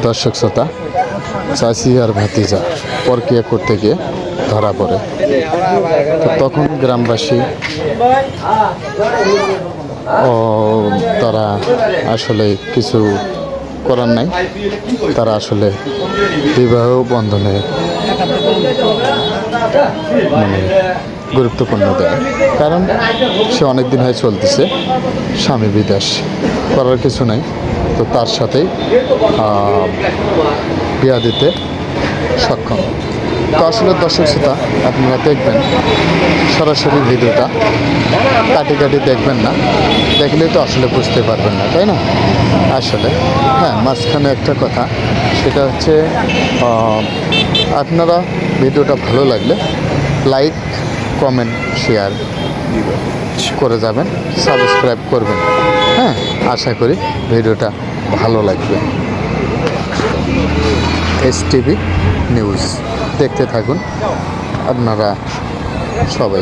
দর্শক শ্রোতা, চাচি আর ভাতিজা পরকিয়া করতে গিয়ে ধরা পড়ে। তো তখন গ্রামবাসী তারা আসলে কিছু করার নাই, তারা আসলে বিবাহ বন্ধনে মানে গুরুত্বপূর্ণ দেয়। কারণ সে অনেক দিন হয় চলতেছে, স্বামী বিদেশ, করার কিছু নাই, তো তার সাথেই বিয়া দিতে সক্ষম। তো আসলে দর্শক শ্রোতা, আপনারা দেখবেন সরাসরি ভিডিওটা, কাটি কাটি দেখবেন না, দেখলেই তো আসলে বুঝতে পারবেন না, তাই না? আসলে হ্যাঁ, মাঝখানে একটা কথা, সেটা হচ্ছে আপনারা ভিডিওটা ভালো লাগলে লাইক, কমেন্ট, শেয়ার করে যাবেন, সাবস্ক্রাইব করবেন। হ্যাঁ, আশা করি ভিডিওটা ভালো লাগবে। STV নিউজ দেখতে থাকুন আপনারা সবাই।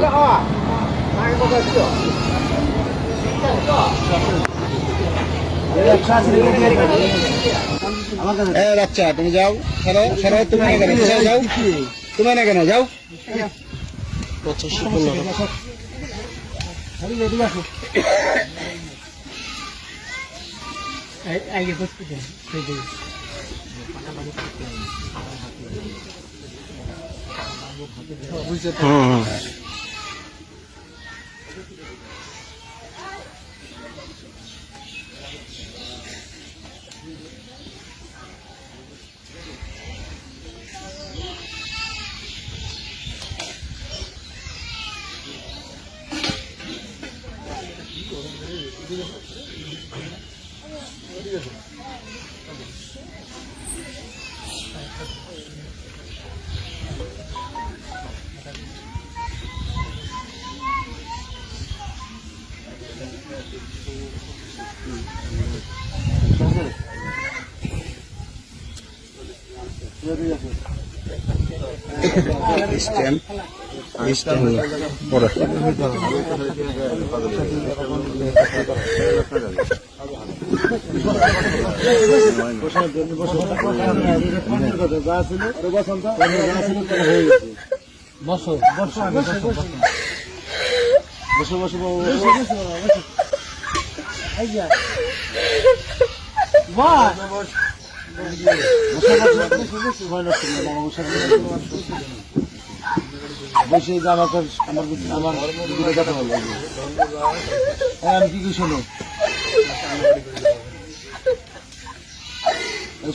বাচ্চা তুমি যাও, তুমি না কেন যাও, তুমি না কেন যাও। আমি কি কি শোনো,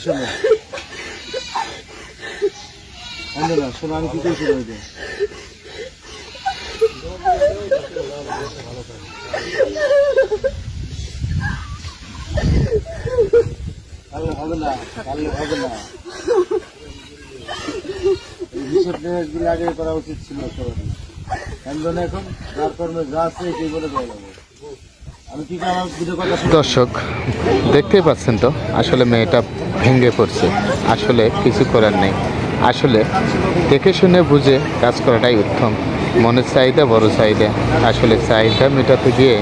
শোনো শোনো, আমি কি করে শোনো, হবে না, হবে না। আগে করা উচিত ছিল সবারই। এখন যার কর্মে যা আছে এটাই বলে দেওয়া যাবে। দর্শক দেখতেই পাচ্ছেন তো, আসলে মেয়েটা ভেঙে পড়ছে, আসলে কিছু করার নেই। আসলে দেখে শুনে বুঝে কাজ করাটাই উত্তম। মনের চাহিদা বড় চাহিদা, আসলে চাহিদা মেটাতে গিয়ে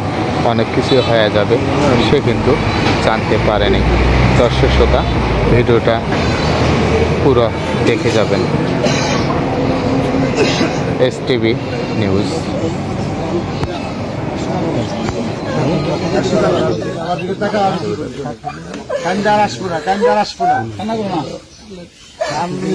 অনেক কিছু হয়ে যাবে, সে কিন্তু জানতে পারেনি। দর্শক শ্রোতা, ভিডিওটা পুরো দেখে যাবেন। STV news. কান্দার আসবো না, কান্দার আসবো না, হবে না। আপনি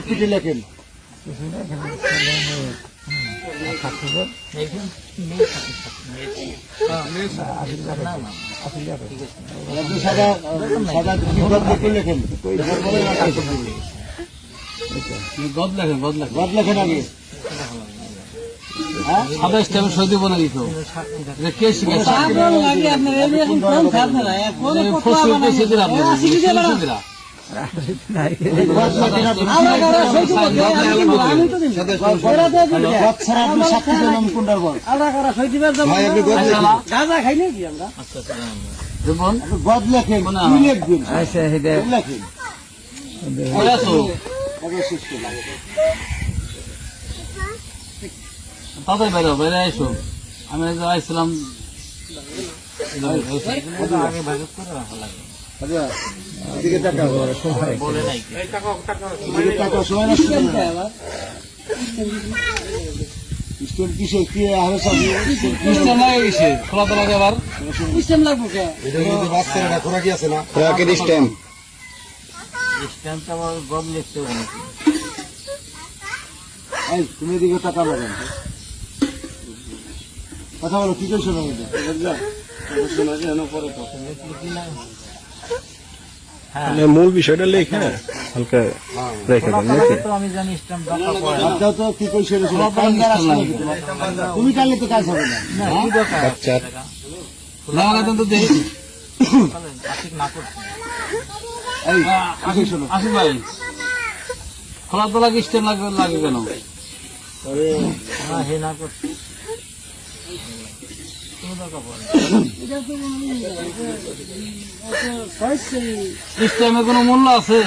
পিঠে লেখেন, সাদা সাদা লেখেন, গদ লেখেন আগে। সাদা স্টেপ সৌদি বলে দিত কে শিখেছে গদ লেখেন, লেখেন তাড়াতাড়ি বাইরে হও, বাইরে এসো। আমি এই যে আইছিলাম আগে ভাগে করে রাখা লাগে। আচ্ছা, এদিকে তাকাও। বলে নাই কি? এদিকে তাকাও, সময় নষ্ট করো না। স্টোন কিসে কি আরে সব সিস্টেম লাগে গেছে, খোলা তো লাগে আবার। সিস্টেম লাগবে কে? এটা কিন্তু বাচ্চারা না খোরা কি আছে না খোরাকের স্ট্যাম্প স্ট্যাম্পটা আবার গদ লিখতে হবে নাকি? এই তুমি এদিকে তাকাও না কেন? কথা বলো কি কইছো না এটা বুঝলা শোনা যায় না পরে তো মানে মূল বিষয়টা লেখা হালকা রেখে দেন নাকি? তো আমি জানি স্ট্যাম্প দরকার পড়ে না। আপনাও তো কি কইছো এটা শোনা খোলা তো কান দ্বারা স্ট্যাম্প শোনা লাগবে। কিন্তু। তুমি কালে তো কাজ হবে না না, কি দরকার? আচ্ছা খোলা লাগাতেন তো দেই। ঠিক না করছি। এই কি কইছো না আসিফ ভাই, খোলা তো লাগে স্ট্যাম্প লাগে কেন? আরে না, হে না করছি। কোনো দরকার পড়ে না। স্ট্যাম্পের কোনো মূল্য আছে?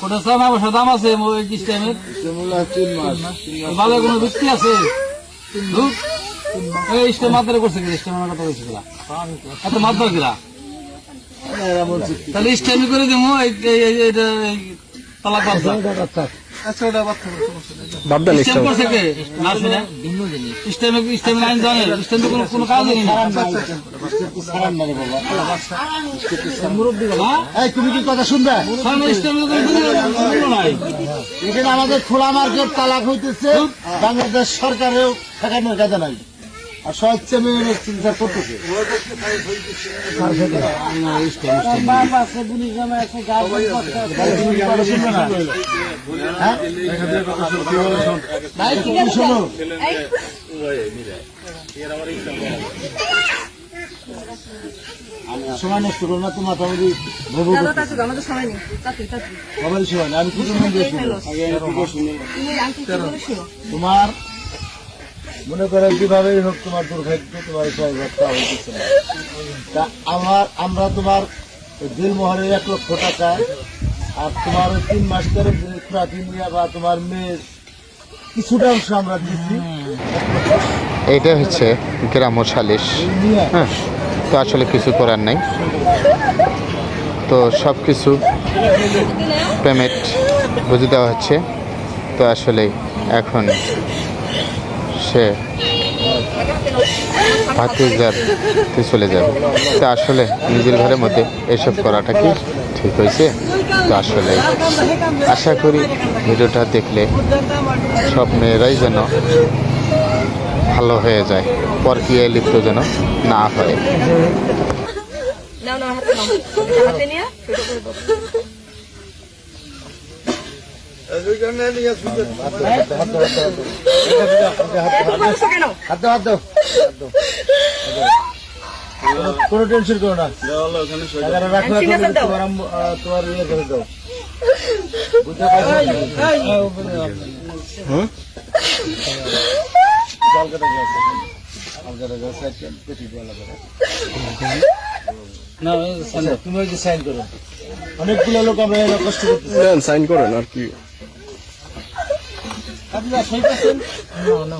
ওটা সামনে অবশ্য দাম আছে ওই স্ট্যাম্পের। মূল্য 3 মাস ভালো কোনো ভিত্তি আছে? ধুর, এই স্ট্যাম্প মাত্রা করছে কি? স্ট্যাম্প কথা কইছে কিলা? এত মাত্রা কিলা? এরা বলছে কি তাহলে স্ট্যাম্প করে দেবো এটা তালাক বাচ্চা। আচ্ছা ওটা বাচ্চা সমস্যা নেই বাবদান স্ট্যাম্প স্ট্যাম্প করছে কে? না শুনে ভিন্ন জিনিস। স্ট্যাম্পের আইন জানে? স্ট্যাম্পে কোনো কাজ নেই না। সারান মানে বাবা মুরব্বী হ্যাঁ? এই তুমি কি কথা শুনবে সামনে স্ট্যাম্পে কোনো মূল্য নাই। এখানে আমাদের খোলা মার্কেট তালাক হইতেছে বাংলাদেশ সরকারেও ঠেকানোর কাজে নাই আর স্বেচ্ছা মেয়ে চিন্তা করতেছে তুমি কি কথা শুনবে না হ্যাঁ নাই, তুমি শোনো সময় নষ্ট করো না তোমার তাহলে ভেবো দাদা তাতে আমাদের সময় নেই। তাতে সবারই সময় নেই। আমি কিছু মন দিয়ে শুনবো। তুমি আন্টি কি করে শুনো? তোমার মনে করো যেভাবেই হোক তোমার দুর্ভাগ্য তোমার সবাই ব্যবসা হইতেছে না তা আমরা তোমার দিল মোহরের 1 লক্ষ টাকা আর তোমার ওই 3 মাস ধরে খুরাকি নিয়ে বা তোমার মেয়ের কিছুটা অংশ আমরা দিচ্ছি এইটা হচ্ছে গ্রাম্য সালিশ। নিয়ে হ্যাঁ, তো আসলে কিছু করার নাই। তো সব কিছু পেমেন্ট বুঝে দেওয়া হচ্ছে। তো আসলে এখন সে ভাতিজাতে চলে যাবে। তো আসলে নিজের ঘরের মধ্যে এসব করাটা কি ঠিক হয়েছে? তো আসলে আশা করি ভিডিওটা দেখলে সব মেয়েরাই যেন ভালো হয়ে যায়, পরকীয়ায় লিপ্ত যেন না হয়। নাও নাও হাতে নাও। হাতে নিয়ে ছোট করে দাও। কেন? হাত দাও কোনো টেনশন করো না টাকাটা রাখো ঠিক আছে, দাও। তোমার ইয়ে করে দাও বুঝতে পারছো না, তুমি ওই যে সাইন করো অনেকগুলো লোক আমরা এরা কষ্ট করতেছি সাইন করেন আর কি না, না।